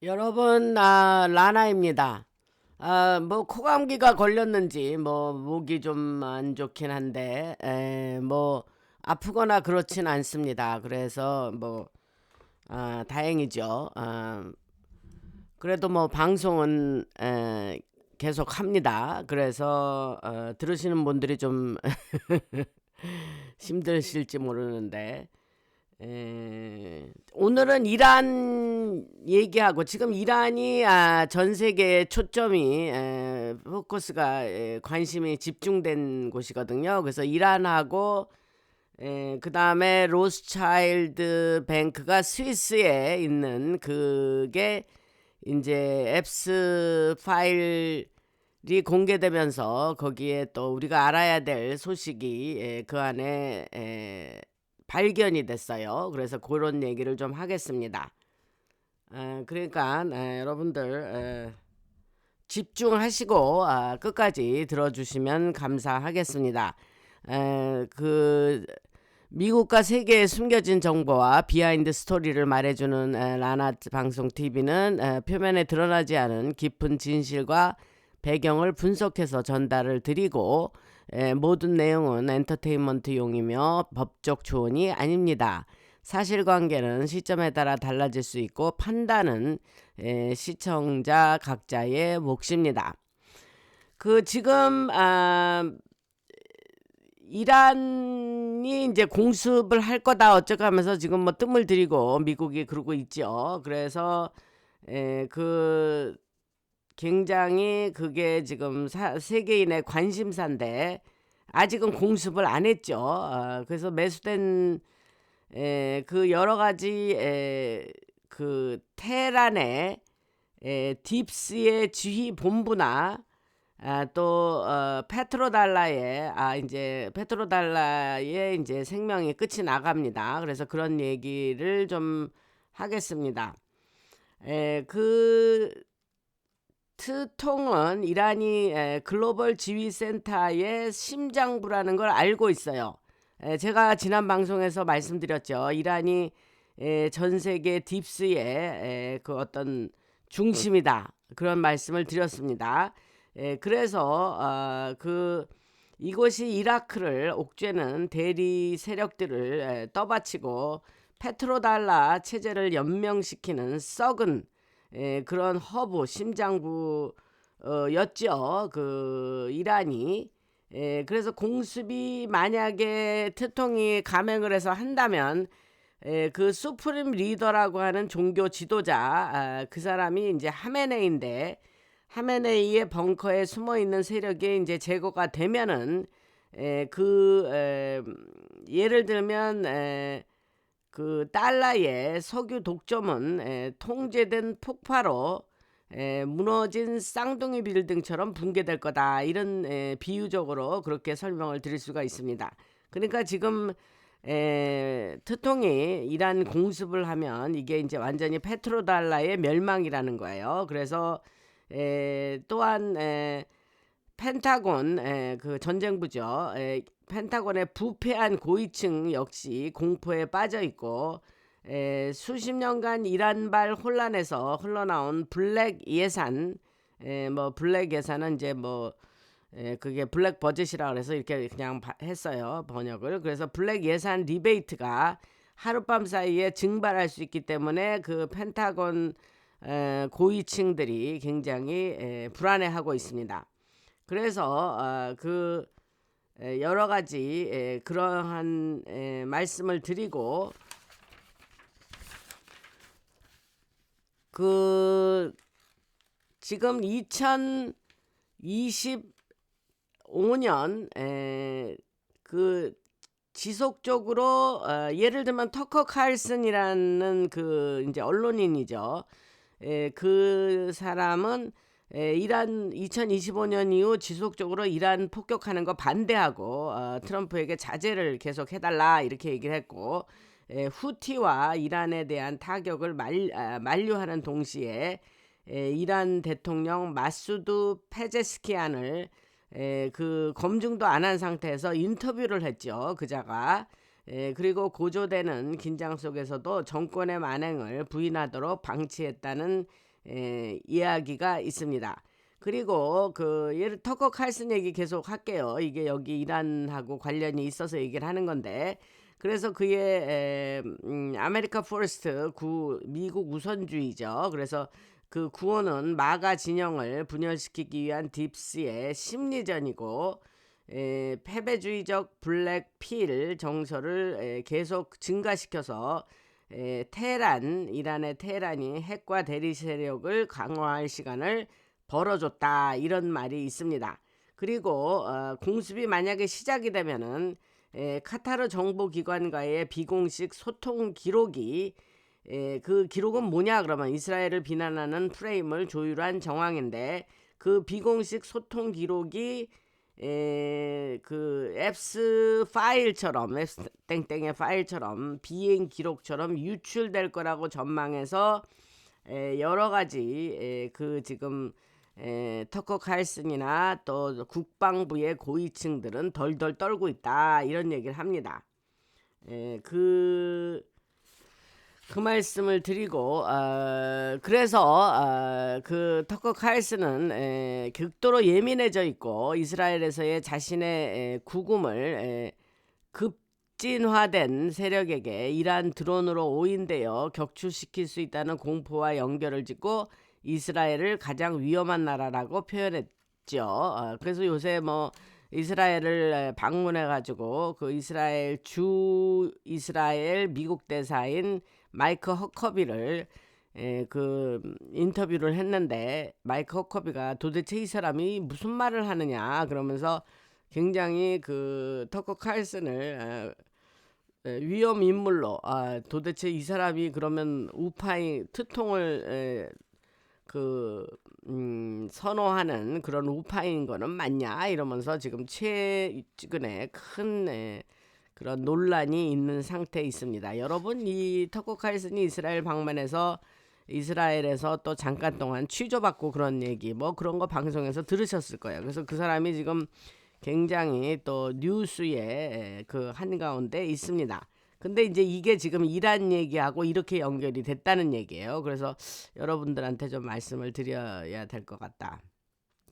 여러분, 라나입니다. 뭐 코감기가 걸렸는지 뭐 목이 좀 안 좋긴 한데 뭐 아프거나 그렇진 않습니다. 그래서 뭐 다행이죠. 그래도 뭐 방송은 계속 합니다. 그래서 들으시는 분들이 좀 힘드실지 모르는데 오늘은 이란 얘기하고, 지금 이란이 전 세계 초점이 포커스가 관심이 집중된 곳이거든요. 그래서 이란하고 그 다음에 로스차일드 뱅크가 스위스에 있는 그게 이제 앱스 파일이 공개되면서 거기에 또 우리가 알아야 될 소식이 그 안에 발견이 됐어요. 그래서 그런 얘기를 좀 하겠습니다. 그러니까 여러분들 집중하시고 끝까지 들어주시면 감사하겠습니다. 그 미국과 세계의 숨겨진 정보와 비하인드 스토리를 말해주는 라나 방송 TV는 표면에 드러나지 않은 깊은 진실과 배경을 분석해서 전달을 드리고 모든 내용은 엔터테인먼트용이며 법적 조언이 아닙니다. 사실관계는 시점에 따라 달라질 수 있고 판단은 시청자 각자의 몫입니다. 그 지금 이란이 이제 공습을 할 거다 어쩌고 하면서 지금 뭐 뜸을 들이고 미국이 그러고 있죠. 그래서 그 굉장히 그게 지금 세계인의 관심사인데 아직은 공습을 안 했죠. 그래서 매수된 그 여러 가지 그 테헤란의 딥스의 지휘 본부나 또 페트로달라의 이제 페트로달라의 이제 생명이 끝이 나갑니다. 그래서 그런 얘기를 좀 하겠습니다. 그 트통은 이란이 글로벌 지휘센터의 심장부라는 걸 알고 있어요. 제가 지난 방송에서 말씀드렸죠. 이란이 전 세계 딥스의 그 어떤 중심이다. 그런 말씀을 드렸습니다. 그래서 그 이곳이 이라크를 옥죄는 대리 세력들을 떠받치고 페트로달라 체제를 연명시키는 썩은 그런 허브 심장부였죠. 그 이란이 그래서 공습이 만약에 트통이 감행을 해서 한다면 그 수프림 리더라고 하는 종교 지도자 그 사람이 이제 하메네이인데 하메네이의 벙커에 숨어 있는 세력이 이제 제거가 되면은 예를 들면 그 달러의 석유 독점은 통제된 폭파로 무너진 쌍둥이 빌딩처럼 붕괴될 거다. 이런 비유적으로 그렇게 설명을 드릴 수가 있습니다. 그러니까 지금 트통이 이란 공습을 하면 이게 이제 완전히 페트로달라의 멸망이라는 거예요. 그래서 또한 펜타곤 그 전쟁부죠. 펜타곤의 부패한 고위층 역시 공포에 빠져 있고 수십 년간 이란발 혼란에서 흘러나온 블랙 예산 뭐 블랙 예산은 이제 뭐 그게 블랙 버젯이라 그래서 이렇게 그냥 했어요. 번역을. 그래서 블랙 예산 리베이트가 하룻밤 사이에 증발할 수 있기 때문에 그 펜타곤 고위층들이 굉장히 불안해하고 있습니다. 그래서 그 여러 가지 그러한 말씀을 드리고 그 지금 2025년 그 지속적으로 예를 들면 터커 칼슨이라는 그 이제 언론인이죠. 그 사람은 이란 2025년 이후 지속적으로 이란 폭격하는 거 반대하고 트럼프에게 자제를 계속 해달라 이렇게 얘기를 했고 후티와 이란에 대한 타격을 만류하는 동시에 이란 대통령 마수드 페제스키안을 그 검증도 안 한 상태에서 인터뷰를 했죠. 그자가 그리고 고조되는 긴장 속에서도 정권의 만행을 부인하도록 방치했다는 이야기가 있습니다. 그리고 터커 칼슨 얘기 계속 할게요. 이게 여기 이란하고 관련이 있어서 얘기를 하는 건데, 그래서 그의 아메리카 포레스트 미국 우선주의죠. 그래서 그 구호는 마가 진영을 분열시키기 위한 딥스의 심리전이고, 패배주의적 블랙필 정서를 계속 증가시켜서 이란의 테헤란이 핵과 대리 세력을 강화할 시간을 벌어줬다, 이런 말이 있습니다. 그리고 공습이 만약에 시작이 되면은 카타르 정보기관과의 비공식 소통 기록이, 그 기록은 뭐냐 그러면 이스라엘을 비난하는 프레임을 조율한 정황인데, 그 비공식 소통 기록이 그 앱스 파일처럼, 앱스 땡땡의 파일처럼, 비행 기록처럼 유출될 거라고 전망해서 여러 가지 그 지금 터커 칼슨이나 또 국방부의 고위층들은 덜덜 떨고 있다, 이런 얘기를 합니다. 그 말씀을 드리고, 그래서 그 터커 칼슨은 극도로 예민해져 있고, 이스라엘에서의 자신의 구금을 급진화된 세력에게 이란 드론으로 오인되어 격추시킬 수 있다는 공포와 연결을 짓고 이스라엘을 가장 위험한 나라라고 표현했죠. 그래서 요새 뭐 이스라엘을 방문해 가지고 그 이스라엘 미국 대사인 마이크 허커비를 그 인터뷰를 했는데, 마이크 허커비가 도대체 이 사람이 무슨 말을 하느냐 그러면서 굉장히 그 터커 칼슨을 위험 인물로, 도대체 이 사람이 그러면 우파인 트통을 선호하는 그런 우파인 거는 맞냐 이러면서 지금 최근에 큰 그런 논란이 있는 상태에 있습니다. 여러분, 이 터커 칼슨이 이스라엘 방문해서 이스라엘에서 또 잠깐 동안 취조받고 그런 얘기 뭐 그런 거 방송에서 들으셨을 거예요. 그래서 그 사람이 지금 굉장히 또 뉴스에 그 한가운데 있습니다. 근데 이제 이게 지금 이란 얘기하고 이렇게 연결이 됐다는 얘기예요. 그래서 여러분들한테 좀 말씀을 드려야 될 것 같다.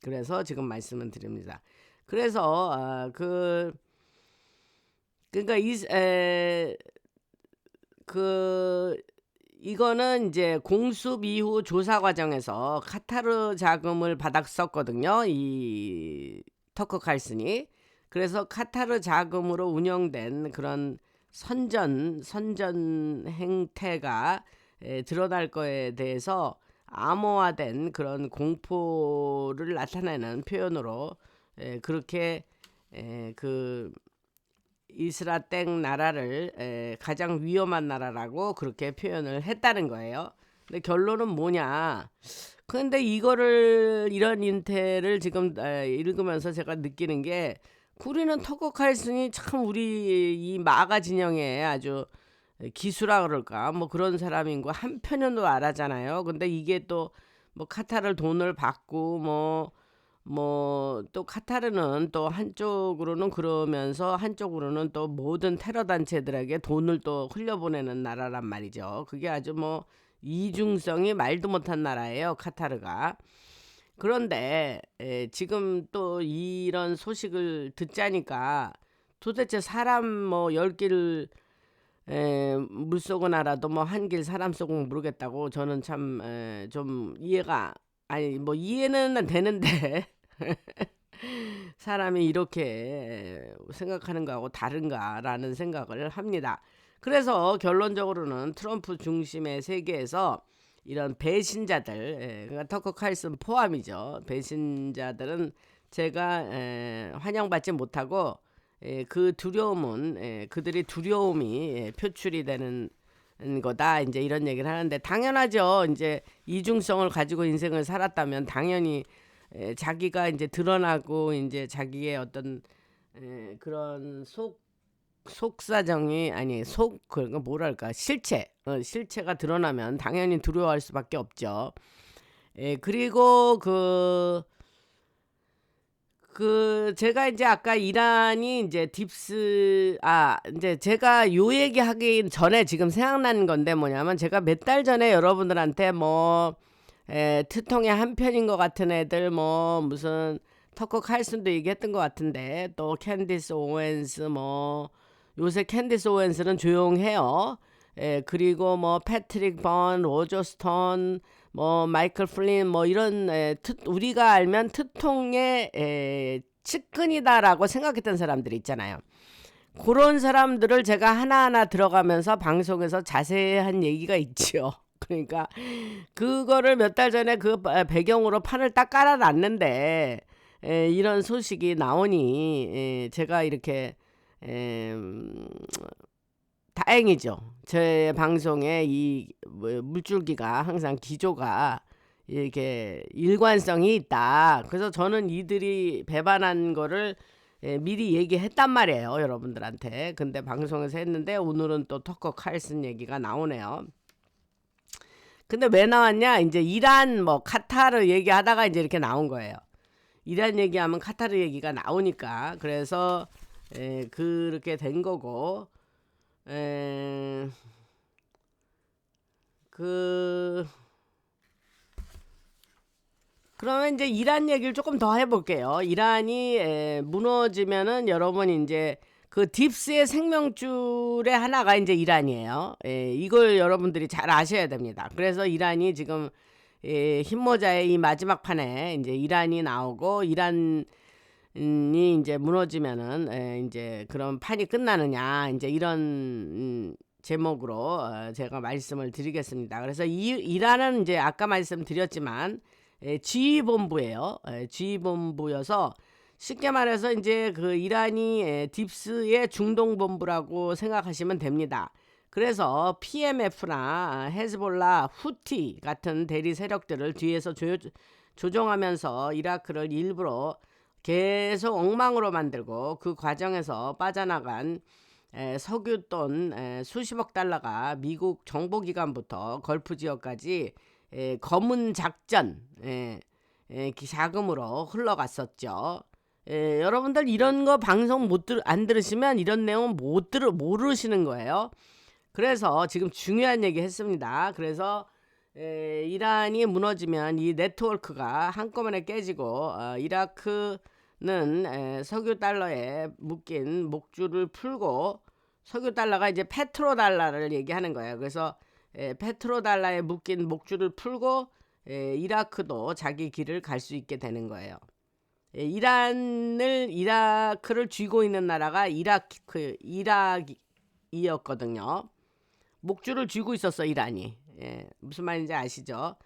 그래서 지금 말씀을 드립니다. 그래서 그러니까 이거는 이제 공습 이후 조사 과정에서 카타르 자금을 받았었거든요. 이 터커 칼슨이. 그래서 카타르 자금으로 운영된 그런 선전 행태가 드러날 거에 대해서 암호화된 그런 공포를 나타내는 표현으로 그렇게 그 이스라땡 나라를 가장 위험한 나라라고 그렇게 표현을 했다는 거예요. 근데 결론은 뭐냐? 근데 이런 인태를 지금 읽으면서 제가 느끼는 게, 우리는 터커 칼슨이 참 우리 이 마가 진영에 아주 기수라 그럴까 뭐 그런 사람인 거 한편으로 알았잖아요. 근데 이게 또 뭐 카타르 돈을 받고 뭐 또 카타르는 또 한쪽으로는 그러면서 한쪽으로는 또 모든 테러 단체들에게 돈을 또 흘려보내는 나라란 말이죠. 그게 아주 뭐 이중성이 말도 못한 나라예요, 카타르가. 그런데 지금 또 이런 소식을 듣자니까 도대체 사람 뭐 10길 물속은 알아도 뭐 한 길 사람 속은 모르겠다고, 저는 참 좀 이해가, 아니 뭐 이해는 되는데 사람이 이렇게 생각하는 거하고 다른가라는 생각을 합니다. 그래서 결론적으로는 트럼프 중심의 세계에서 이런 배신자들, 그러니까 터커 칼슨 포함이죠. 배신자들은 제가 환영받지 못하고, 그 두려움은 그들이 두려움이 표출이 되는 거다, 이제 이런 얘기를 하는데, 당연하죠. 이제 이중성을 가지고 인생을 살았다면 당연히 자기가 이제 드러나고 이제 자기의 어떤 그런 속사정이, 아니 그러니까 뭐랄까, 실체가 드러나면 당연히 두려워할 수밖에 없죠. 그리고 제가 이제 아까 이란이 이제 이제 제가 요 얘기 하기 전에 지금 생각난 건데, 뭐냐면 제가 몇 달 전에 여러분들한테 뭐 트통의 한 편인 것 같은 애들 뭐 무슨 터커 칼슨도 얘기했던 것 같은데 또 캔디스 오웬스 뭐 요새 캔디스 오웬스는 조용해요. 그리고 뭐 패트릭 번, 로저 스톤, 뭐 마이클 플린 뭐 이런 우리가 알면 트통의 측근이다라고 생각했던 사람들이 있잖아요. 그런 사람들을 제가 하나하나 들어가면서 방송에서 자세한 얘기가 있죠. 그러니까 그거를 몇 달 전에 그 배경으로 판을 딱 깔아놨는데 이런 소식이 나오니 제가 이렇게 다행이죠. 제 방송에 이 물줄기가 항상 기조가 이렇게 일관성이 있다. 그래서 저는 이들이 배반한 거를 미리 얘기했단 말이에요, 여러분들한테. 근데 방송에서 했는데 오늘은 또 터커 칼슨 얘기가 나오네요. 근데 왜 나왔냐? 이제 이란 뭐 카타르 얘기하다가 이제 이렇게 나온 거예요. 이란 얘기하면 카타르 얘기가 나오니까 그래서 그렇게 된 거고 그러면 이제 이란 얘기를 조금 더 해볼게요. 이란이 무너지면은 여러분 이제 그 딥스의 생명줄의 하나가 이제 이란이에요. 이걸 여러분들이 잘 아셔야 됩니다. 그래서 이란이 지금 흰모자의 이 마지막 판에 이제 이란이 나오고 이란이 이제 무너지면은 이제 그런 판이 끝나느냐 이제 이런 제목으로 제가 말씀을 드리겠습니다. 그래서 이란은 이제 아까 말씀드렸지만 지휘본부예요. 지휘본부여서 쉽게 말해서 이제 그 이란이 딥스의 중동본부라고 생각하시면 됩니다. 그래서 PMF나 헤즈볼라, 후티 같은 대리 세력들을 뒤에서 조종하면서 이라크를 일부러 계속 엉망으로 만들고 그 과정에서 빠져나간 석유돈 수십억 달러가 미국 정보기관부터 걸프 지역까지 검은 작전 자금으로 흘러갔었죠. 여러분들 이런 거 방송 안 들으시면 이런 내용 모르시는 거예요. 그래서 지금 중요한 얘기 했습니다. 그래서 이란이 무너지면 이 네트워크가 한꺼번에 깨지고 이라크는 석유 달러에 묶인 목줄을 풀고 석유 달러가 이제 페트로 달러를 얘기하는 거예요. 그래서 페트로 달러에 묶인 목줄을 풀고 이라크도 자기 길을 갈 수 있게 되는 거예요. 이라크를 쥐고 있는 나라가 이락이었거든요. 목줄을 쥐고 있었어 이란이. 무슨 말인지 아시죠?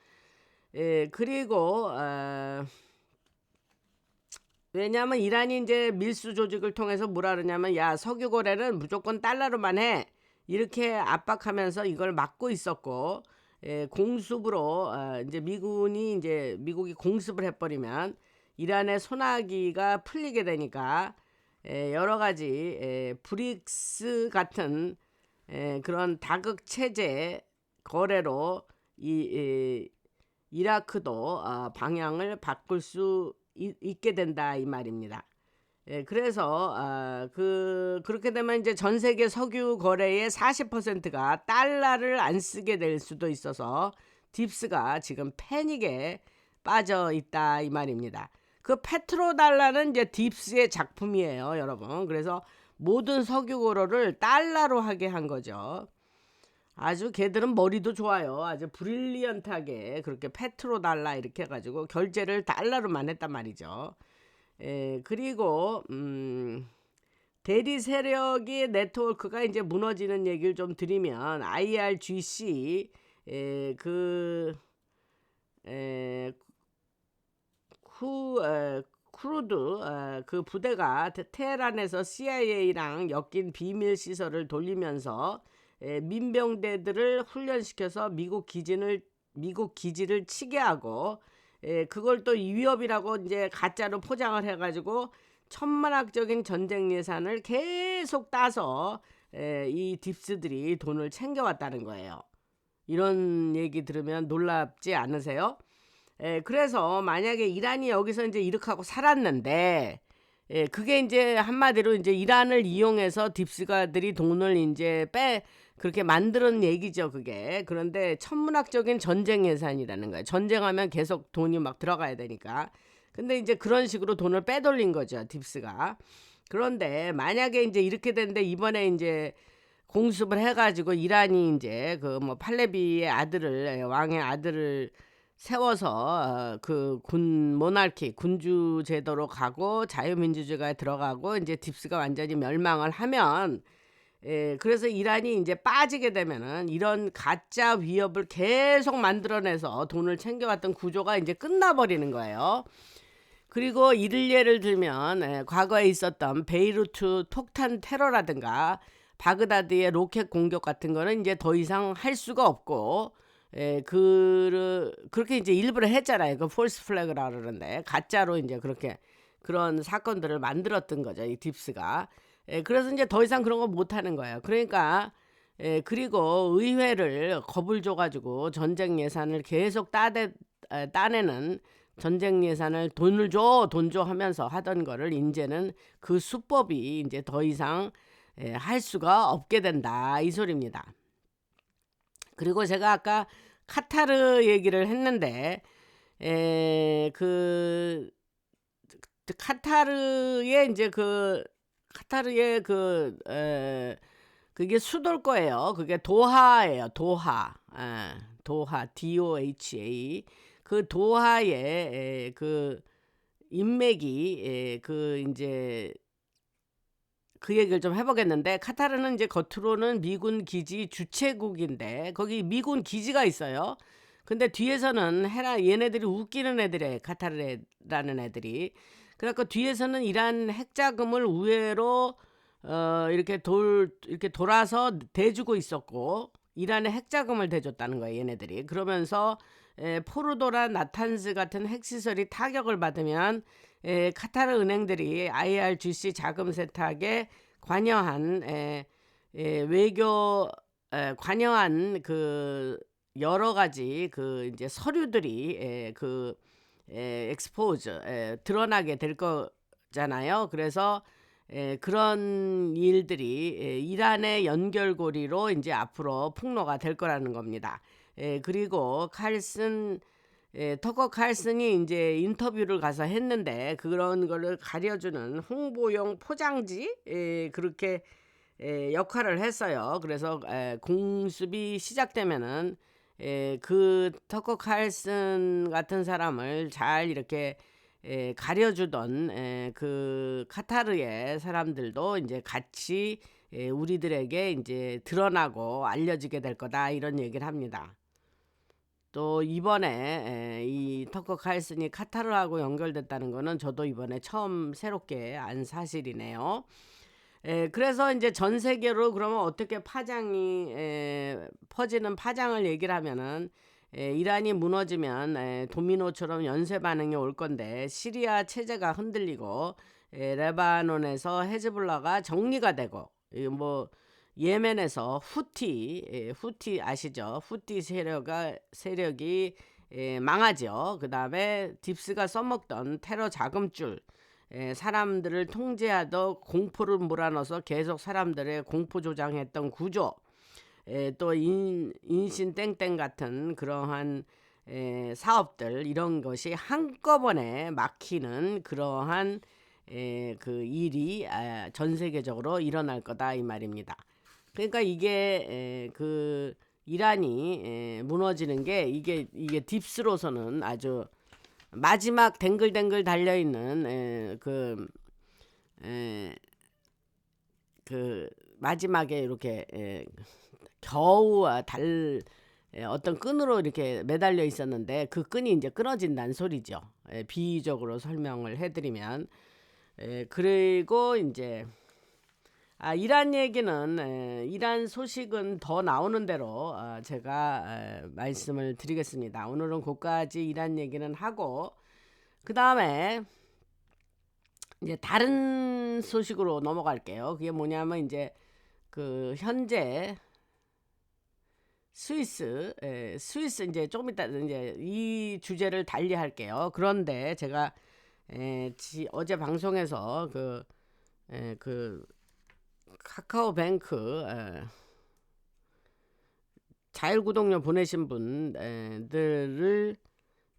그리고 왜냐하면 이란이 이제 밀수 조직을 통해서 뭐라 그러냐면 야 석유 거래는 무조건 달러로만 해 이렇게 압박하면서 이걸 막고 있었고 공습으로 이제 미국이 공습을 해버리면 이란의 소나기가 풀리게 되니까 여러 가지 브릭스 같은 그런 다극 체제 거래로 이라크도 방향을 바꿀 수 있게 된다 이 말입니다. 그래서 그렇게 되면 이제 전 세계 석유 거래의 40%가 달러를 안 쓰게 될 수도 있어서 딥스가 지금 패닉에 빠져 있다 이 말입니다. 그 페트로 달러는 이제 딥스의 작품이에요, 여러분. 그래서 모든 석유 거래를 달러로 하게 한 거죠. 아주 걔들은 머리도 좋아요. 아주 브릴리언트하게 그렇게 페트로 달러 이렇게 해가지고 결제를 달러로만 했단 말이죠. 그리고 대리 세력의 네트워크가 이제 무너지는 얘기를 좀 드리면 IRGC 크루드 그 부대가 테헤란에서 CIA랑 엮인 비밀 시설을 돌리면서 민병대들을 훈련시켜서 미국 기지를 치게 하고 그걸 또 위협이라고 이제 가짜로 포장을 해가지고 천문학적인 전쟁 예산을 계속 따서 이 딥스들이 돈을 챙겨왔다는 거예요. 이런 얘기 들으면 놀랍지 않으세요? 그래서 만약에 이란이 여기서 이제 이렇게 하고 살았는데 그게 이제 한마디로 이제 이란을 이용해서 딥스가들이 돈을 이제 그렇게 만드는 얘기죠, 그게. 그런데 천문학적인 전쟁 예산이라는 거예요. 전쟁하면 계속 돈이 막 들어가야 되니까. 근데 이제 그런 식으로 돈을 빼돌린 거죠, 딥스가. 그런데 만약에 이제 이렇게 됐는데 이번에 이제 공습을 해가지고 이란이 이제 그 뭐 팔레비의 아들을 왕의 아들을 세워서 그 군 모나르키 군주 제도로 가고 자유민주주의가 들어가고 이제 딥스가 완전히 멸망을 하면 그래서 이란이 이제 빠지게 되면은 이런 가짜 위협을 계속 만들어내서 돈을 챙겨왔던 구조가 이제 끝나버리는 거예요. 그리고 이를 예를 들면 과거에 있었던 베이루트 폭탄 테러라든가 바그다드의 로켓 공격 같은 거는 이제 더 이상 할 수가 없고 그렇게 이제 일부러 했잖아요. 그 폴스 플래그라 그러는데 가짜로 이제 그렇게 그런 사건들을 만들었던 거죠, 이 딥스가. 그래서 이제 더 이상 그런 거 못 하는 거예요. 그러니까 그리고 의회를 겁을 줘가지고 전쟁 예산을 계속 따내는 전쟁 예산을 돈을 줘, 돈 줘 하면서 하던 거를 이제는 그 수법이 이제 더 이상 할 수가 없게 된다, 이 소리입니다. 그리고 제가 아까 카타르 얘기를 했는데 그 카타르의 이제 카타르의 그게 수도일 거예요. 그게 도하예요. 도하. 도하 DOHA. 그 도하의 그 인맥이 이제 그 얘기를 좀 해보겠는데, 카타르는 이제 겉으로는 미군 기지 주최국인데 거기 미군 기지가 있어요. 근데 뒤에서는 얘네들이 웃기는 애들이에요, 카타르라는 애들이. 그래갖고 뒤에서는 이란 핵자금을 우회로 이렇게 돌아서 대주고 있었고, 이란의 핵자금을 대줬다는 거예요, 얘네들이. 그러면서 포르도나 나탄즈 같은 핵시설이 타격을 받으면 카타르 은행들이 IRGC 자금 세탁에 관여한 외교 관여한 그 여러 가지 그 이제 서류들이 엑스포즈 드러나게 될 거잖아요. 그래서 그런 일들이 이란의 연결고리로 이제 앞으로 폭로가 될 거라는 겁니다. 그리고 터커 칼슨이 이제 인터뷰를 가서 했는데 그런 거를 가려주는 홍보용 포장지 그렇게 역할을 했어요. 그래서 공습이 시작되면은 그 터커 칼슨 같은 사람을 잘 이렇게 가려주던 그 카타르의 사람들도 이제 같이 우리들에게 이제 드러나고 알려지게 될 거다, 이런 얘기를 합니다. 또 이번에 이 터커 칼슨이 카타르하고 연결됐다는 거는 저도 이번에 처음 새롭게 안 사실이네요. 그래서 이제 전 세계로 그러면 어떻게 파장이 퍼지는 파장을 얘기를 하면은 이란이 무너지면 도미노처럼 연쇄 반응이 올 건데, 시리아 체제가 흔들리고 레바논에서 헤즈볼라가 정리가 되고 뭐 예멘에서 후티 아시죠? 후티 세력이 망하죠. 그 다음에 딥스가 써먹던 테러 자금줄, 사람들을 통제하던 공포를 몰아넣어서 계속 사람들의 공포 조장했던 구조, 또 인신 땡땡 같은 그러한 사업들, 이런 것이 한꺼번에 막히는 그러한 그 일이 전 세계적으로 일어날 거다, 이 말입니다. 그러니까 이게 그 이란이 무너지는 게 이게 딥스로서는 아주 마지막 댕글댕글 달려 있는 그 마지막에 이렇게 겨우 어떤 끈으로 이렇게 매달려 있었는데 그 끈이 이제 끊어진다는 소리죠. 비유적으로 설명을 해드리면. 그리고 이제 이란 얘기는 이란 소식은 더 나오는 대로 제가 말씀을 드리겠습니다. 오늘은 거기까지 이란 얘기는 하고, 그 다음에 이제 다른 소식으로 넘어갈게요. 그게 뭐냐면 이제 그 현재 스위스 이제 조금 이따 이제 이 주제를 달리 할게요. 그런데 제가 어제 방송에서 그 카카오뱅크 자율구독료 보내신 분들을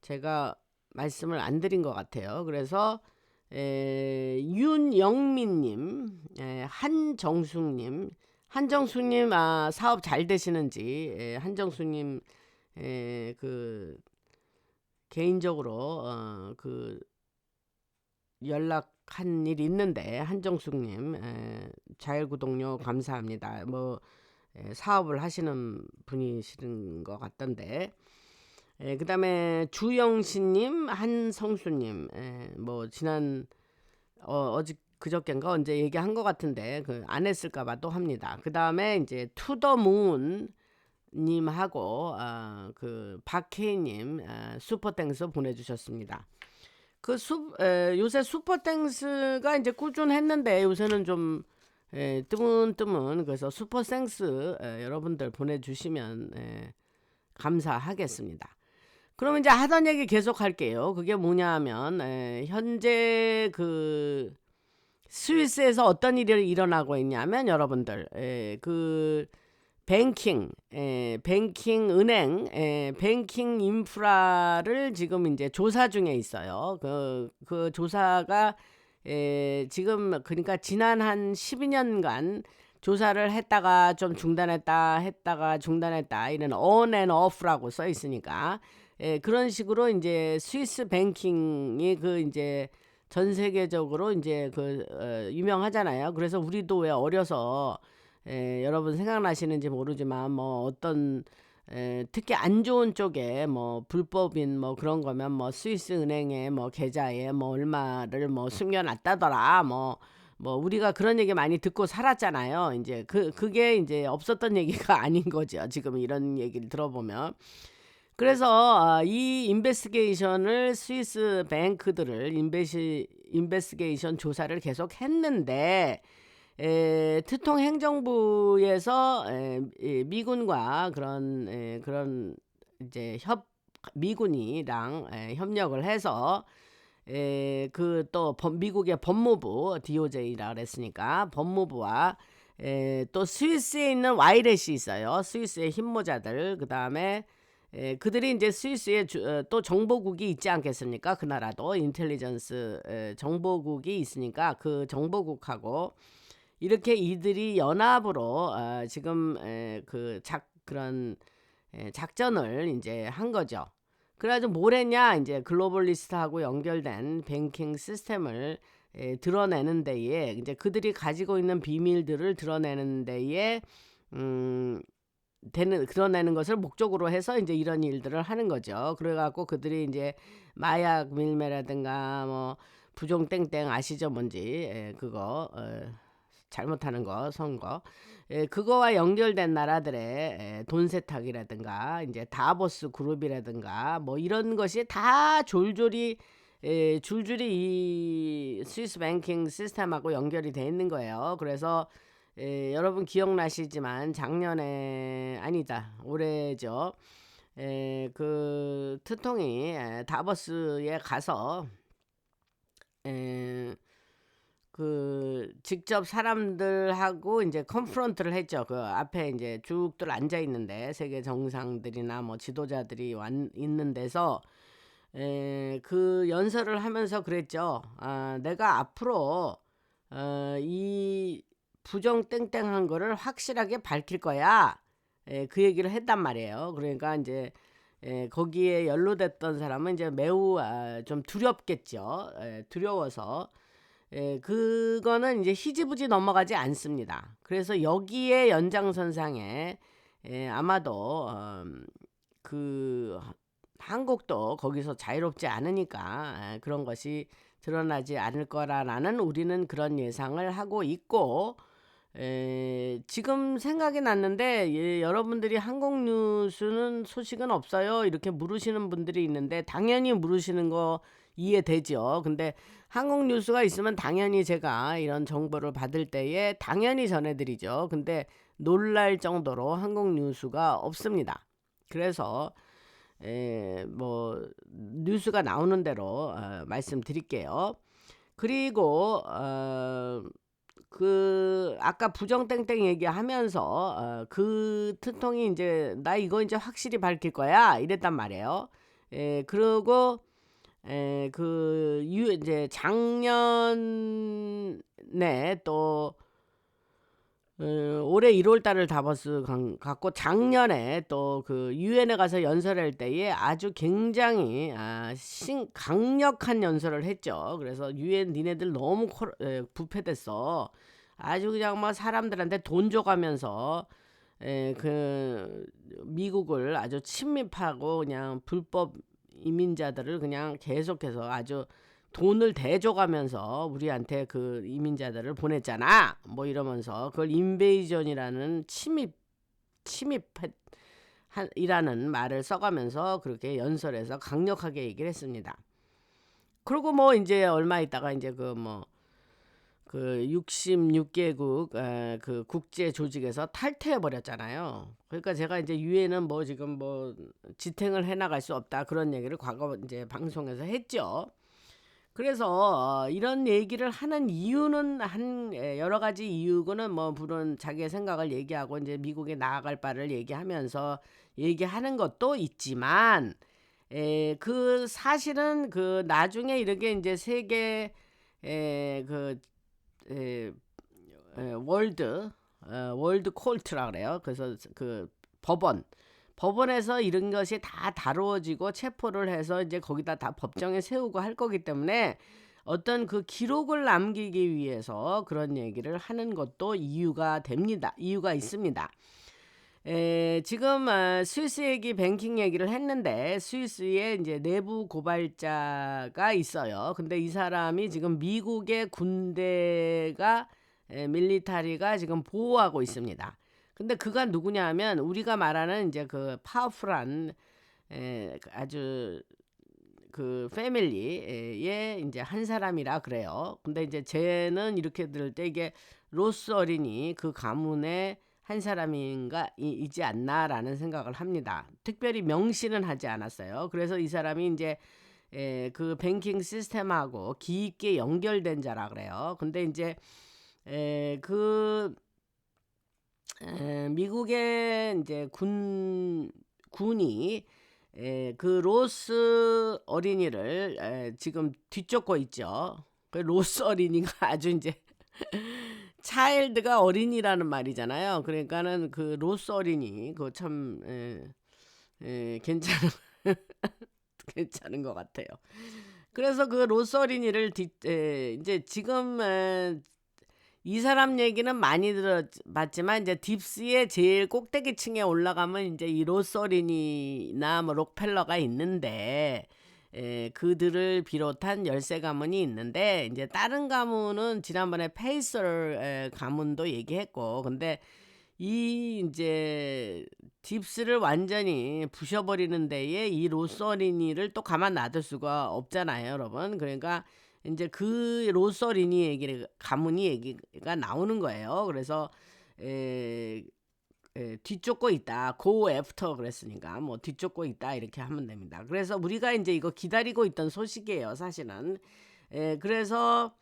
제가 말씀을 안 드린 것 같아요. 그래서 윤영민님, 한정숙님, 사업 잘 되시는지, 한정숙님, 그 개인적으로 그 연락한 일 있는데, 한정숙님, 자율구독료 감사합니다. 뭐 사업을 하시는 분이시는 것 같던데. 그 다음에 주영신님, 한성수님, 뭐 지난 어제 그저께인가 언제 얘기한 것 같은데 그 안 했을까봐 또 합니다. 그 다음에 이제 투더문 님하고 그 박혜님 슈퍼땡스 보내주셨습니다. 요새 슈퍼땡스가 이제 꾸준했는데 요새는 좀 뜨문뜨문. 그래서 슈퍼땡스 여러분들 보내주시면 감사하겠습니다. 그럼 이제 하던 얘기 계속 할게요. 그게 뭐냐 하면 현재 그 스위스에서 어떤 일이 일어나고 있냐면 여러분들 그 뱅킹 은행 뱅킹 인프라를 지금 이제 조사 중에 있어요. 그 조사가 지금 그러니까 지난 한 12년간 조사를 했다가 좀 했다가 중단했다 이런 on and off라고 써 있으니까 그런 식으로 이제 스위스 뱅킹이 그 이제 전 세계적으로 이제 그 유명하잖아요. 그래서 우리도 왜 어려서 여러분 생각나시는지 모르지만 뭐 어떤 특히 안 좋은 쪽에 뭐 불법인 뭐 그런 거면 뭐 스위스 은행에 뭐 계좌에 뭐 얼마를 뭐 숨겨놨다더라 뭐 우리가 그런 얘기 많이 듣고 살았잖아요. 이제 그게 이제 없었던 얘기가 아닌 거죠. 지금 이런 얘기를 들어보면. 그래서 이 인베스티게이션을 스위스 뱅크들을 인베스티게이션 조사를 계속 했는데 트통 행정부에서 미군과 그런 이제 미군이랑 협력을 해서 그 또 미국의 법무부 DOJ라 그랬으니까 법무부와 또 스위스에 있는 와이렛이 있어요. 스위스의 힘모자들. 그 다음에 그들이 이제 스위스에 또 정보국이 있지 않겠습니까? 그 나라도 인텔리전스 정보국이 있으니까 그 정보국하고 이렇게 이들이 연합으로 지금 그런 작전을 이제 한 거죠. 그래가지고 뭘 했냐, 이제 글로벌리스트하고 연결된 뱅킹 시스템을 드러내는 데에 이제 그들이 가지고 있는 비밀들을 드러내는 데에 드러내는 것을 목적으로 해서 이제 이런 일들을 하는 거죠. 그래갖고 그들이 이제 마약 밀매라든가 뭐 부종 땡땡 아시죠? 뭔지 그거 잘못하는 거 선거 그거와 연결된 나라들의 돈 세탁이라든가 이제 다보스 그룹이라든가 뭐 이런 것이 다 줄줄이 이 스위스 뱅킹 시스템하고 연결이 돼 있는 거예요. 그래서 여러분 기억나시지만 작년에 아니다 올해죠. 그 트통이 다보스에 가서 그 직접 사람들하고 이제 컨프런트를 했죠. 그 앞에 이제 쭉들 앉아 있는데 세계 정상들이나 뭐 지도자들이 있는 데서 그 연설을 하면서 그랬죠. 내가 앞으로 이 부정 땡땡한 거를 확실하게 밝힐 거야. 그 얘기를 했단 말이에요. 그러니까 이제 거기에 연루됐던 사람은 이제 매우 좀 두렵겠죠. 두려워서 그거는 이제 희지부지 넘어가지 않습니다. 그래서 여기에 연장선상에 아마도 그 한국도 거기서 자유롭지 않으니까 그런 것이 드러나지 않을 거라는 우리는 그런 예상을 하고 있고 지금 생각이 났는데 여러분들이 한국 뉴스는 소식은 없어요 이렇게 물으시는 분들이 있는데 당연히 물으시는 거 이해되죠. 근데 한국 뉴스가 있으면 당연히 제가 이런 정보를 받을 때에 당연히 전해드리죠. 근데 놀랄 정도로 한국 뉴스가 없습니다. 그래서 뭐 뉴스가 나오는 대로 말씀드릴게요. 그리고 그 아까 부정땡땡 얘기하면서 그 트통이 인제 "나 이거 인제 확실히 밝힐 거야." 이랬단 말이에요. 그러고 그 인제 작년에 또 올해 1월 달을 다보스 간 갔고, 작년에 또 그 유엔에 가서 연설할 때에 아주 굉장히 강력한 연설을 했죠. 그래서 "유엔 니네들 너무 부패됐어." 아주 그냥 막 사람들한테 돈 줘 가면서 그 미국을 아주 침입하고 그냥 불법 이민자들을 그냥 계속해서 아주 돈을 대줘 가면서 "우리한테 그 이민자들을 보냈잖아." 뭐 이러면서 그걸 인베이전이라는 침입했 한 이라는 말을 써 가면서 그렇게 연설에서 강력하게 얘기를 했습니다. 그리고 뭐 인제 얼마 있다가 인제 그 66 개국 그 국제 조직에서 탈퇴해 버렸잖아요. 그러니까 제가 인제 "유엔은 뭐 지금 뭐 지탱을 해 나갈 수 없다." 그런 얘기를 과거 인제 방송에서 했죠. 그래서 이런 얘기를 하는 이유는 여러 가지 이유고는 뭐 물론 자기의 생각을 얘기하고 인제 미국에 나아갈 바를 얘기하면서 얘기하는 것도 있지만, 그 사실은 그 나중에 이렇게 인제 세계 그 에 월드 콜트라 그래요. 그래서 그 법원, 법원에서 이런 것이 다 다루어지고 체포를 해서 이제 거기다 다 법정에 세우고 할 거기 때문에 어떤 그 기록을 남기기 위해서 그런 얘기를 하는 것도 이유가 됩니다. 이유가 있습니다. 지금 스위스 얘기, 뱅킹 얘기를 했는데 스위스에 이제 내부 고발자가 있어요. 근데 이 사람이 지금 미국의 군대가 밀리터리가 지금 보호하고 있습니다. 근데 그가 누구냐 하면 우리가 말하는 이제 그 파워풀한 아주 그 패밀리의 인제 한 사람이라 그래요. 근데 이제 쟤는 이렇게 들을 때 이게 '로스 어린이 그 가문의 한 사람인가 이지 않나.'라는 생각을 합니다. 특별히 명시는 하지 않았어요. 그래서 이 사람이 인제 그 뱅킹 시스템하고 깊게 연결된 자라 그래요. 근데 인제 그 미국의 인제 군이 그 로스 어린이를 지금 뒤쫓고 있죠. 그 로스 어린이가 아주 인제 차일드가 어린이라는 말이잖아요. 그러니까는 그 로스 어린이 그거 참 괜찮은 괜찮은 것 같아요. 그래서 그 로스 어린이를 인제 지금 이 사람 얘기는 많이 들어봤지만 이제 딥스의 제일 꼭대기층에 올라가면 인제 이 로스 어린이나 뭐 록펠러가 있는데, 그들을 비롯한 13 가문이 있는데 인제 다른 가문은 지난번에 페이서 가문도 얘기했고, 근데 이 인제 딥스를 완전히 부셔버리는 데에 이 로스 어린이를 또 가만 놔둘 수가 없잖아요, 여러분. 그러니까 인제 그 로스 어린이 얘기를 가문이 얘기가 나오는 거예요. 그래서 에 뒤쫓고 있다. "Go after." 그랬으니까 뭐 "뒤쫓고 있다." 이렇게 하면 됩니다. 그래서 우리가 인제 이거 기다리고 있던 소식이에요, 사실은. 그래서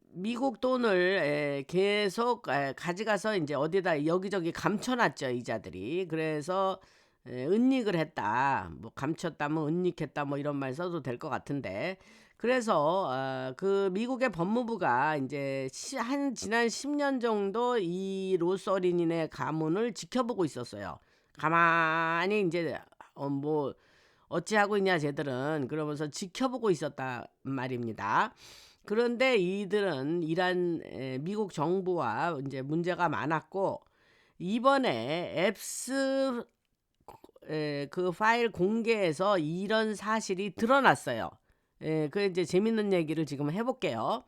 미국 돈을 계속 가져가서 인제 어디다 여기저기 감춰 놨죠, 이자들이. 그래서 "은닉을 했다." 뭐 감췄다면 "은닉했다." 뭐 이런 말 써도 될 것 같은데, 그래서 그 미국의 법무부가 인제 지난 10년 정도 이 로스 어린이네 가문을 지켜보고 있었어요. 가만히 인제 뭐 "어찌하고 있냐 쟤들은." 그러면서 지켜보고 있었단 말입니다. 그런데 이들은 이란 미국 정부와 인제 문제가 많았고, 이번에 앱스 그 파일 공개에서 이런 사실이 드러났어요. 그 이제 재밌는 얘기를 지금 해 볼게요.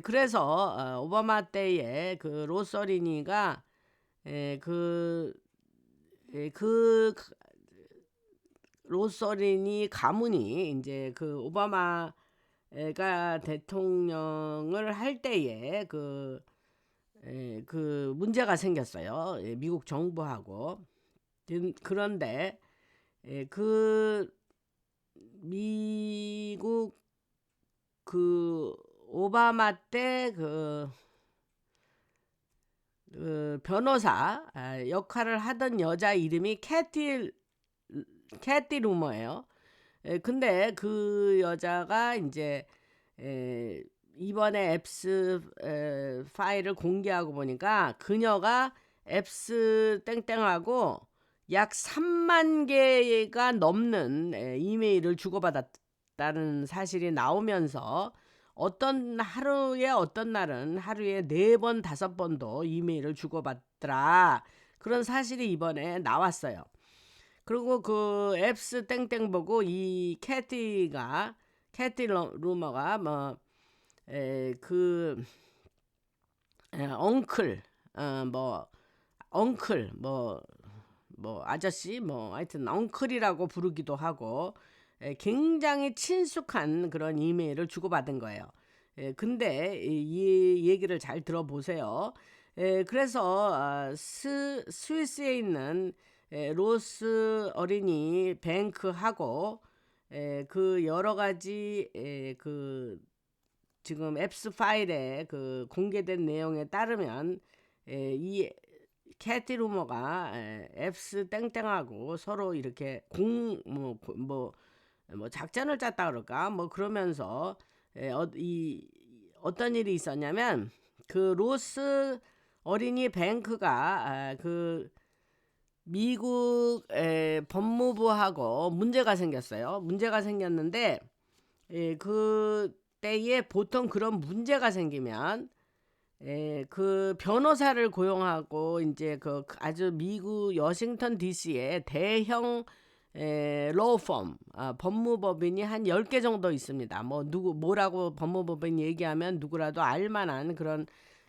그래서 오바마 때에 그 로스 어린이가 그 로스 어린이 가문이 인제 그 오바마가 대통령을 할 때에 그 문제가 생겼어요, 미국 정부하고. 그런데 그 미국 그 오바마 때 변호사 역할을 하던 여자 이름이 캐티 루머예요. 근데 그 여자가 이제 이번에 앱스 파일을 공개하고 보니까 그녀가 앱스 땡땡하고 약 3만 개가 넘는 이메일을 주고받았다는 사실이 나오면서 어떤 날은 하루에 4번, 5번도 이메일을 주고받더라. 그런 사실이 이번에 나왔어요. 그리고 그 앱스 땡땡 보고 이 캐티 루머가 엉클 아저씨 하여튼 엉클이라고 부르기도 하고 굉장히 친숙한 그런 이메일을 주고받은 거예요. 근데 이 얘기를 잘 들어보세요. 그래서 스위스에 있는 로스 어린이 뱅크하고 그 여러 가지 그 지금 앱스 파일에 그 공개된 내용에 따르면 이 캐티 루머가 앱스 땡땡하고 서로 이렇게 작전을 짰다 그럴까 그러면서 어떤 일이 있었냐면 그 로스 어린이 뱅크가 그 미국 법무부하고 문제가 생겼어요. 문제가 생겼는데 그 때에 보통 그런 문제가 생기면 그 변호사를 고용하고 이제 그 아주 미국 워싱턴 DC에 대형 로펌 법무법인이 한 10개 정도 있습니다. 뭐라고 법무법인 얘기하면 누구라도 알만한 그런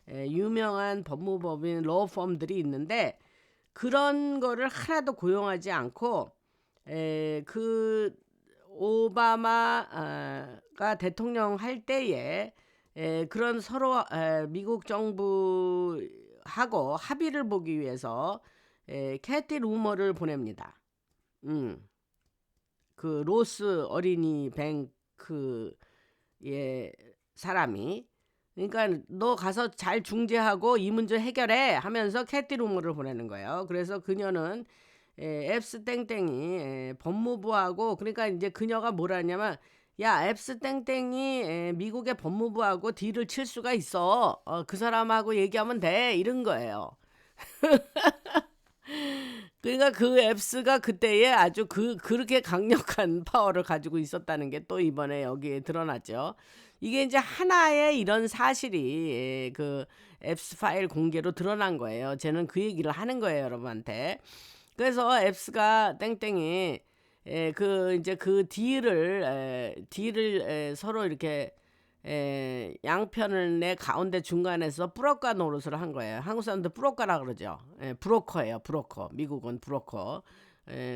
유명한 법무법인 로펌들이 있는데 그런 거를 하나도 고용하지 않고 그 오바마가 대통령 할 때에 그런 서로 미국 정부하고 합의를 보기 위해서 캐티 루머를 보냅니다. 그 로스 어린이 뱅크의 사람이 그러니까 너 가서 잘 중재하고 이 문제 해결해 하면서 캐티 루머를 보내는 거예요. 그래서 그녀는 앱스 땡땡이 법무부하고 그러니까 이제 그녀가 뭐라 했냐면 야 앱스 땡땡이 미국의 법무부하고 딜을 칠 수가 있어. 그 사람하고 얘기하면 돼 이런 거예요. 그러니까 그 앱스가 그때에 아주 그렇게 강력한 파워를 가지고 있었다는 게 또 이번에 여기에 드러났죠. 이게 이제 하나의 이런 사실이 그 앱스 파일 공개로 드러난 거예요. 저는 그 얘기를 하는 거예요, 여러분한테. 그래서 앱스가 땡땡이 이제 그 딜을 서로 이렇게 양편을 내 가운데 중간에서 브로커 노릇을 한 거예요. 한국 사람들 브로커라 그러죠. 브로커예요, 브로커. 미국은 브로커.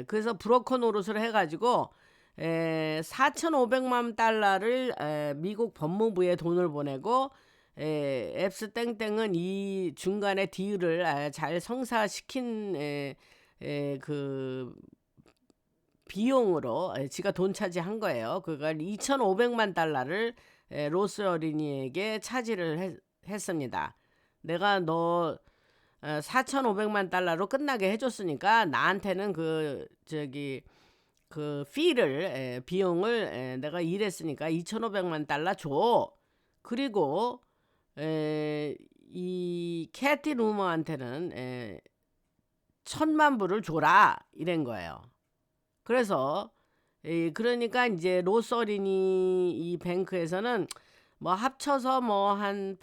그래서 브로커 노릇을 해가지고 4,500만 달러를 미국 법무부에 돈을 보내고 앱스 땡땡은 이 중간에 딜을 잘 성사시킨 그 비용으로 지가 돈 차지한 거예요. 그걸 2,500만 달러를 로스 어린이에게 차지를 했습니다. 내가 너 4,500만 달러로 끝나게 해줬으니까 나한테는 그 피를 비용을 내가 일했으니까 2,500만 달러 줘. 그리고 이 캐티 루머한테는 1,000만 불을 줘라 이런 거예요. 그래서 그러니까 이제 로스 어린이 이 뱅크에서는 합쳐서 한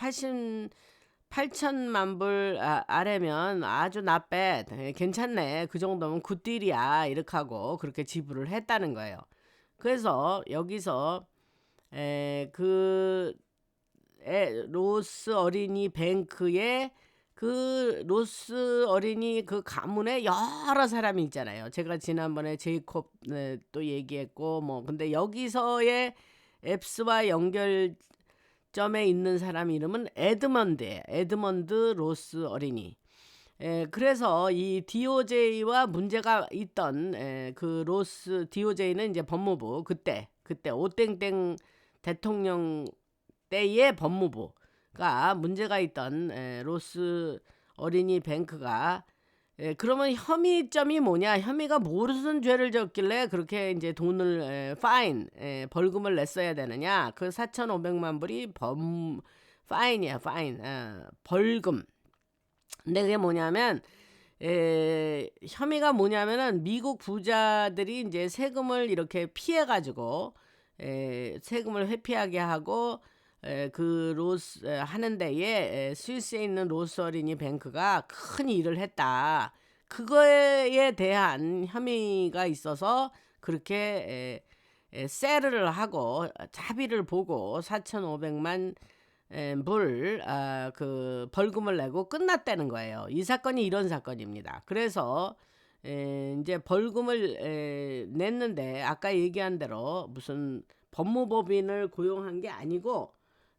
8천만 불 아래면 아주 not bad, 괜찮네, 그 정도면 굿딜이야 이렇게 하고 그렇게 지불을 했다는 거예요. 그래서 여기서 로스 어린이 뱅크의 그 로스 어린이 그 가문에 여러 사람이 있잖아요. 제가 지난번에 제이콥 또 얘기했고 근데 여기서의 앱스와 연결점에 있는 사람 이름은 에드먼드예요. 에드먼드 로스 어린이. 그래서 이 DOJ와 문제가 있던 그 로스 DOJ는 이제 법무부 그때 오땡땡 대통령 때의 법무부가 문제가 있던 로스 어린이 뱅크가 그러면 혐의점이 뭐냐? 혐의가 무슨 죄를 졌길래 그렇게 이제 돈을 벌금을 냈어야 되느냐? 그 4,500만 불이 파인이야, 파인. 벌금. 근데 그게 뭐냐면 혐의가 뭐냐면은 미국 부자들이 이제 세금을 이렇게 피해 가지고 세금을 회피하게 하고 그 로스 하는 데에 스위스에 있는 로스 어린이 뱅크가 큰 일을 했다. 그거에 대한 혐의가 있어서 그렇게 세르를 하고 자비를 보고 4,500만 불 그 벌금을 내고 끝났다는 거예요. 이 사건이 이런 사건입니다. 그래서 이제 벌금을 냈는데 아까 얘기한 대로 무슨 법무법인을 고용한 게 아니고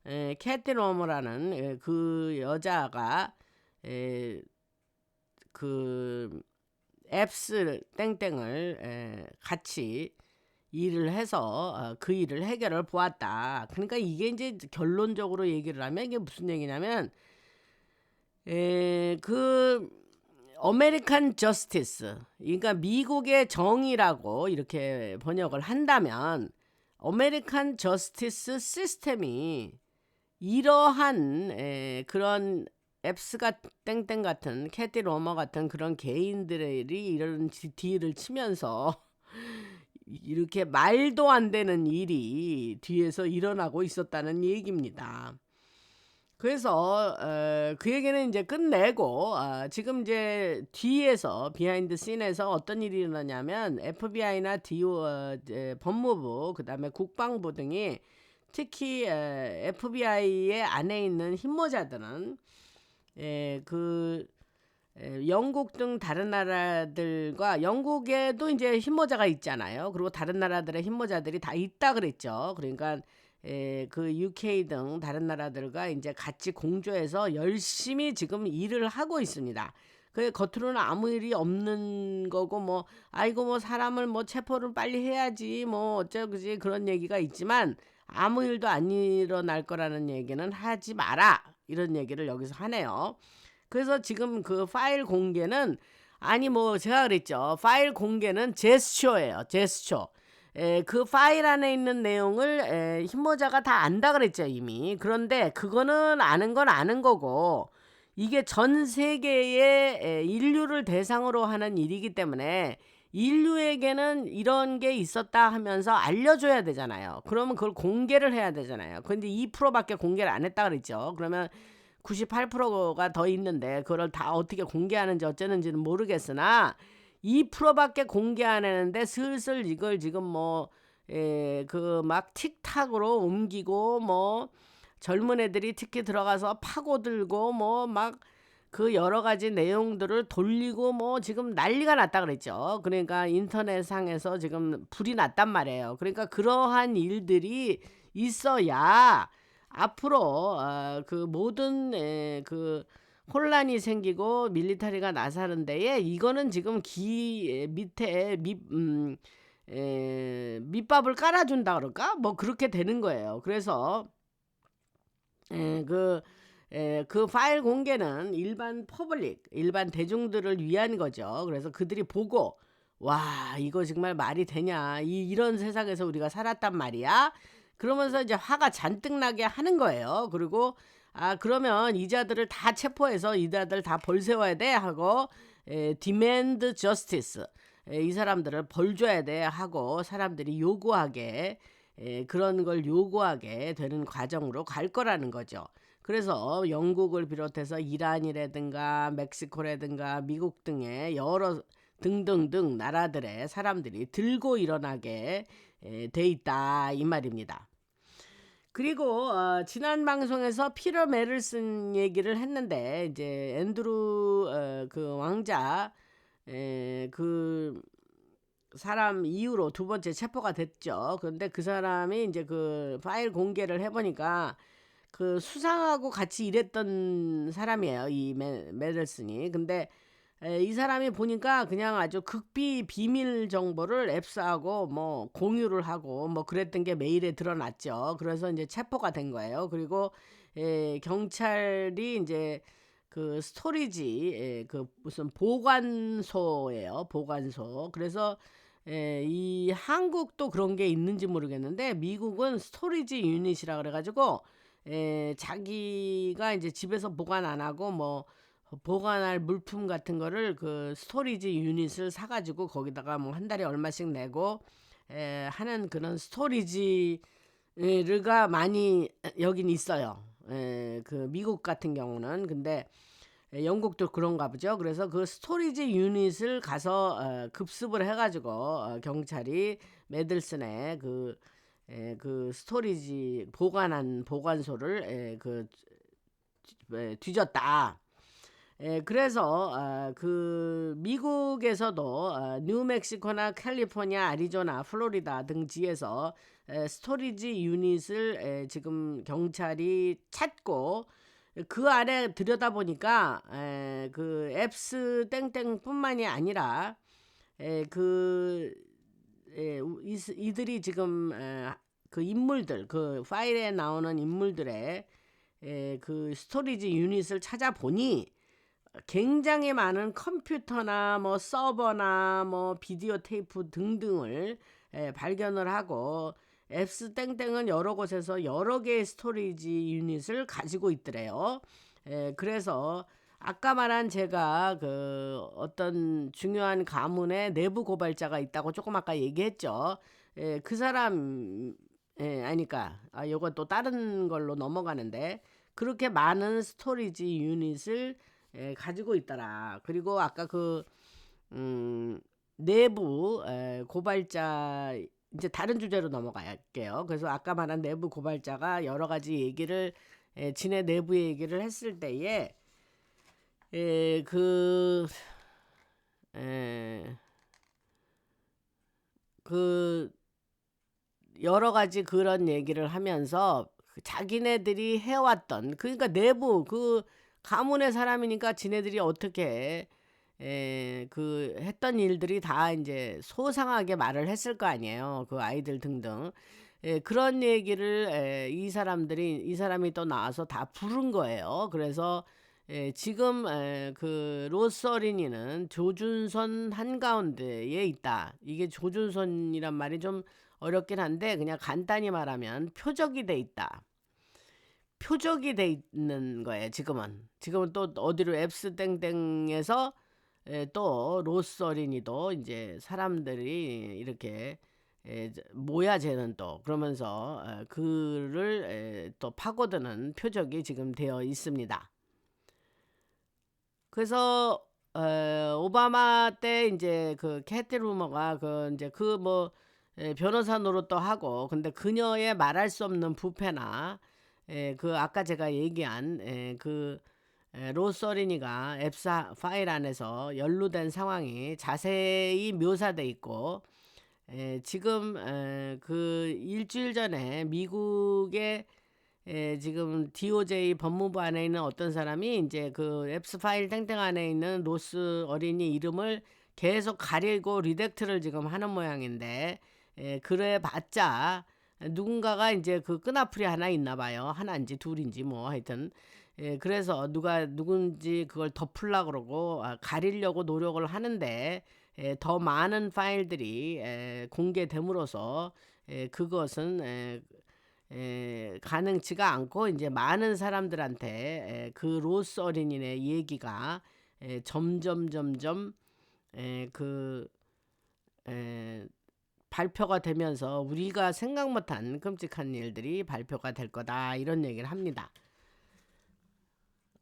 캐티 로머라는 그 여자가 그 앱스 땡땡을 같이 일을 해서 그 일을 해결을 보았다. 그러니까 이게 이제 결론적으로 얘기를 하면 이게 무슨 얘기냐면 그 아메리칸 저스티스, 그러니까 미국의 정의라고 이렇게 번역을 한다면 아메리칸 저스티스 시스템이 이러한 그런 앱스가 땡땡 같은 캐티 로머 같은 그런 개인들이 이런 딜을 치면서 이렇게 말도 안 되는 일이 뒤에서 일어나고 있었다는 얘기입니다. 그래서 그 얘기는 이제 끝내고 지금 이제 뒤에서 비하인드 씬에서 어떤 일이 일어나냐면 FBI나 법무부 그다음에 국방부 등이 특히 FBI의 안에 있는 힘모자들은 그 영국 등 다른 나라들과 영국에도 이제 힘모자가 있잖아요. 그리고 다른 나라들의 힘모자들이 다 있다 그랬죠. 그러니까 그 UK 등 다른 나라들과 이제 같이 공조해서 열심히 지금 일을 하고 있습니다. 그 겉으로는 아무 일이 없는 거고 뭐 아이고 뭐 사람을 뭐 체포를 빨리 해야지 뭐 어쩌지 그런 얘기가 있지만 아무 일도 안 일어날 거라는 얘기는 하지 마라 이런 얘기를 여기서 하네요. 그래서 지금 그 파일 공개는 아니 뭐 제가 그랬죠. 파일 공개는 제스처예요. 제스처. 그 파일 안에 있는 내용을 힘모자가 다 안다 그랬죠 이미. 그런데 그거는 아는 건 아는 거고 이게 전 세계의 인류를 대상으로 하는 일이기 때문에 인류에게는 이런 게 있었다 하면서 알려줘야 되잖아요. 그러면 그걸 공개를 해야 되잖아요. 근데 2%밖에 공개를 안 했다 그랬죠. 그러면 98%가 더 있는데 그걸 다 어떻게 공개하는지 어쩌는지는 모르겠으나 2%밖에 공개 안 했는데 슬슬 이걸 지금 뭐 그 막 틱탁으로 옮기고 뭐 젊은 애들이 특히 들어가서 파고들고 뭐 막 그 여러 가지 내용들을 돌리고 뭐 지금 난리가 났다 그랬죠. 그러니까 인터넷상에서 지금 불이 났단 말이에요. 그러니까 그러한 일들이 있어야 앞으로 그 모든 그 혼란이 생기고 밀리터리가 나서는 데에 이거는 지금 밑에 밑밥을 깔아준다 그럴까? 뭐 그렇게 되는 거예요. 그래서 그 파일 공개는 일반 퍼블릭, 일반 대중들을 위한 거죠. 그래서 그들이 보고 와 이거 정말 말이 되냐 이런 세상에서 우리가 살았단 말이야. 그러면서 이제 화가 잔뜩 나게 하는 거예요. 그리고 그러면 이자들을 다 체포해서 이자들 다 벌 세워야 돼 하고 demand justice 이 사람들을 벌 줘야 돼 하고 사람들이 요구하게 그런 걸 요구하게 되는 과정으로 갈 거라는 거죠. 그래서 영국을 비롯해서 이란이라든가 멕시코라든가 미국 등의 여러 등등등 나라들의 사람들이 들고 일어나게 돼 있다 이 말입니다. 그리고 지난 방송에서 피터 메를슨 얘기를 했는데 이제 앤드루 그 왕자 그 사람 이후로 두 번째 체포가 됐죠. 그런데 그 사람이 이제 그 파일 공개를 해보니까 그 수상하고 같이 일했던 사람이에요. 이 메들슨이. 근데 이 사람이 보니까 그냥 아주 극비 비밀 정보를 앱스하고 뭐 공유를 하고 뭐 그랬던 게 메일에 드러났죠. 그래서 이제 체포가 된 거예요. 그리고 경찰이 이제 그 스토리지 그 무슨 보관소예요. 보관소. 그래서 이 한국도 그런 게 있는지 모르겠는데 미국은 스토리지 유닛이라 그래가지고 자기가 이제 집에서 보관 안 하고 뭐 보관할 물품 같은 거를 그 스토리지 유닛을 사가지고 거기다가 뭐 한 달에 얼마씩 내고 하는 그런 스토리지가 많이 여긴 있어요. 그 미국 같은 경우는. 근데 영국도 그런가 보죠. 그래서 그 스토리지 유닛을 가서 급습을 해가지고 경찰이 메들슨에 그 스토리지 보관한 보관소를 뒤졌다. 그래서 그 미국에서도 뉴멕시코나 캘리포니아, 아리조나, 플로리다 등 지에서 스토리지 유닛을 지금 경찰이 찾고 그 안에 들여다보니까 그 앱스 땡땡뿐만이 아니라 이들이 지금 그 인물들 그 파일에 나오는 인물들의 그 스토리지 유닛을 찾아보니 굉장히 많은 컴퓨터나 뭐 서버나 뭐 비디오 테이프 등등을 발견을 하고 앱스 땡땡은 여러 곳에서 여러 개의 스토리지 유닛을 가지고 있더래요. 그래서 아까 말한 제가 그 어떤 중요한 가문의 내부 고발자가 있다고 조금 아까 얘기했죠. 그 사람 아니까 요거 또 다른 걸로 넘어가는데 그렇게 많은 스토리지 유닛을 가지고 있더라. 그리고 아까 그 내부 고발자 이제 다른 주제로 넘어갈게요. 그래서 아까 말한 내부 고발자가 여러 가지 얘기를 지네 내부 얘기를 했을 때에 그 여러 가지 그런 얘기를 하면서 자기네들이 해왔던 그러니까 내부 그 가문의 사람이니까 지네들이 어떻게 그 했던 일들이 다 이제 소상하게 말을 했을 거 아니에요. 그 아이들 등등. 그런 얘기를 이 사람이 또 나와서 다 부른 거예요. 그래서 지금 그 로스 어린이는 조준선 한가운데에 있다. 이게 조준선이란 말이 좀 어렵긴 한데 그냥 간단히 말하면 표적이 돼 있다. 표적이 돼 있는 거예요. 지금은 또 어디로 앱스 땡땡에서 또 로스 어린이도 이제 사람들이 이렇게 뭐야 쟤는 또 그러면서 그를 또 파고드는 표적이 지금 되어 있습니다. 그래서 오바마 때 이제 그 캐티 루머가 그 이제 그 뭐 변호사 노릇도 하고 근데 그녀의 말할 수 없는 부패나 그 아까 제가 얘기한 그 로스 어린이가 앱사 파일 안에서 연루된 상황이 자세히 묘사돼 있고 지금 그 일주일 전에 미국의 지금 DOJ 법무부 안에 있는 어떤 사람이 이제 그 앱스 파일 땡땡 안에 있는 로스 어린이 이름을 계속 가리고 리렉트를 지금 하는 모양인데 그래 봤자 누군가가 이제 그 끈앞풀이 하나 있나 봐요. 하나인지 둘인지 뭐 하여튼 그래서 누가 누군지 그걸 덮으려고 그러고 가리려고 노력을 하는데 더 많은 파일들이 공개됨으로써 그것은 가능치가 않고 이제 많은 사람들한테 그 로스 어린이의 얘기가 점점 그 발표가 되면서 우리가 생각 못한 끔찍한 일들이 발표가 될 거다 이런 얘기를 합니다.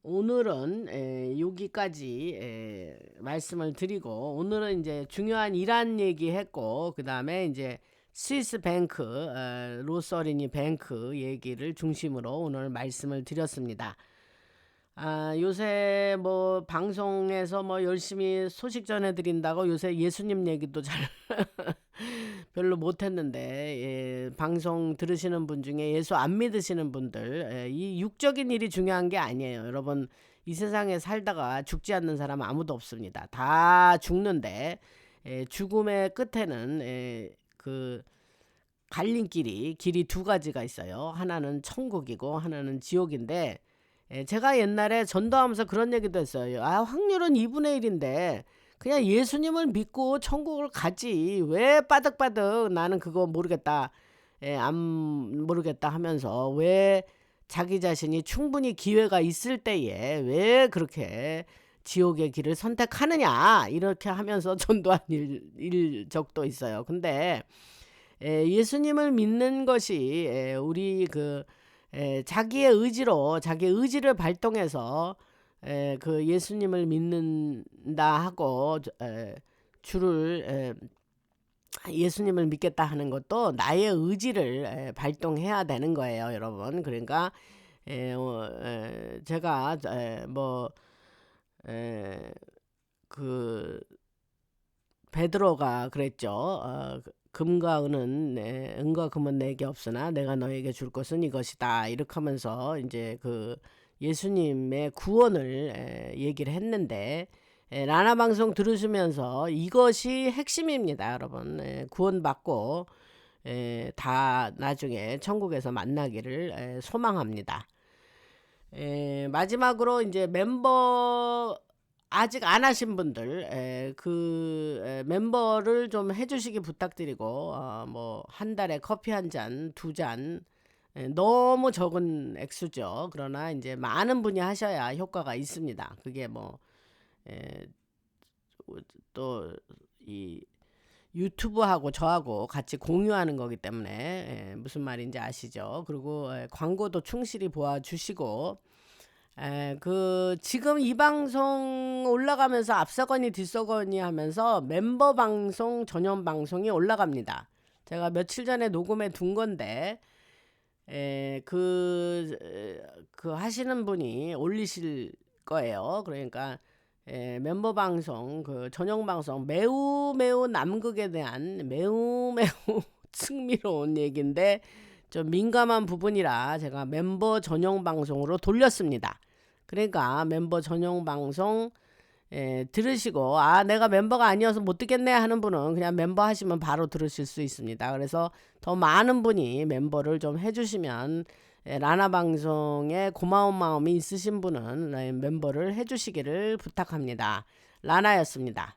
오늘은 여기까지 말씀을 드리고 오늘은 이제 중요한 이란 얘기했고 그 다음에 이제 스위스 뱅크 로스 어린이 뱅크 얘기를 중심으로 오늘 말씀을 드렸습니다. 요새 뭐 방송에서 뭐 열심히 소식 전해드린다고 요새 예수님 얘기도 잘 별로 못했는데 방송 들으시는 분 중에 예수 안 믿으시는 분들 이 육적인 일이 중요한 게 아니에요. 여러분 이 세상에 살다가 죽지 않는 사람은 아무도 없습니다. 다 죽는데 죽음의 끝에는 그 갈림길이 길이 두 가지가 있어요. 하나는 천국이고 하나는 지옥인데 제가 옛날에 전도하면서 그런 얘기도 했어요. 확률은 2분의 1인데 그냥 예수님을 믿고 천국을 가지 왜 빠득빠득 나는 그거 모르겠다 안 모르겠다 하면서 왜 자기 자신이 충분히 기회가 있을 때에 왜 그렇게 지옥의 길을 선택하느냐 이렇게 하면서 전도한 적도 있어요. 근데 예수님을 믿는 것이 우리 자기의 의지로 자기 의지를 발동해서 그 예수님을 믿는다 하고 주를 예수님을 믿겠다 하는 것도 나의 의지를 발동해야 되는 거예요, 여러분. 그러니까 제가 그 베드로가 그랬죠. 금과 은은 은과 금은 내게 없으나 내가 너에게 줄 것은 이것이다. 이렇게 하면서 이제 그 예수님의 구원을 얘기를 했는데 라나 방송 들으시면서 이것이 핵심입니다, 여러분. 구원받고 다 나중에 천국에서 만나기를 소망합니다. 마지막으로 이제 멤버 아직 안 하신 분들 멤버를 좀 해주시기 부탁드리고 뭐 한 달에 커피 한 잔, 두 잔 너무 적은 액수죠. 그러나 이제 많은 분이 하셔야 효과가 있습니다. 그게 뭐 또 이 유튜브하고 저하고 같이 공유하는 거기 때문에 무슨 말인지 아시죠? 그리고 광고도 충실히 보아주시고 지금 이 방송 올라가면서 앞서거니 뒤서거니 하면서 멤버 방송 전용 방송이 올라갑니다. 제가 며칠 전에 녹음해 둔 건데 그 하시는 분이 올리실 거예요. 그러니까 멤버 방송 전용 방송 매우 남극에 대한 매우 흥미로운 얘기인데 좀 민감한 부분이라 제가 멤버 전용 방송으로 돌렸습니다. 그러니까 멤버 전용 방송 들으시고 내가 멤버가 아니어서 못 듣겠네 하는 분은 그냥 멤버 하시면 바로 들으실 수 있습니다. 그래서 더 많은 분이 멤버를 좀 해주시면 라나 방송에 고마운 마음이 있으신 분은 멤버를 해주시기를 부탁합니다. 라나였습니다.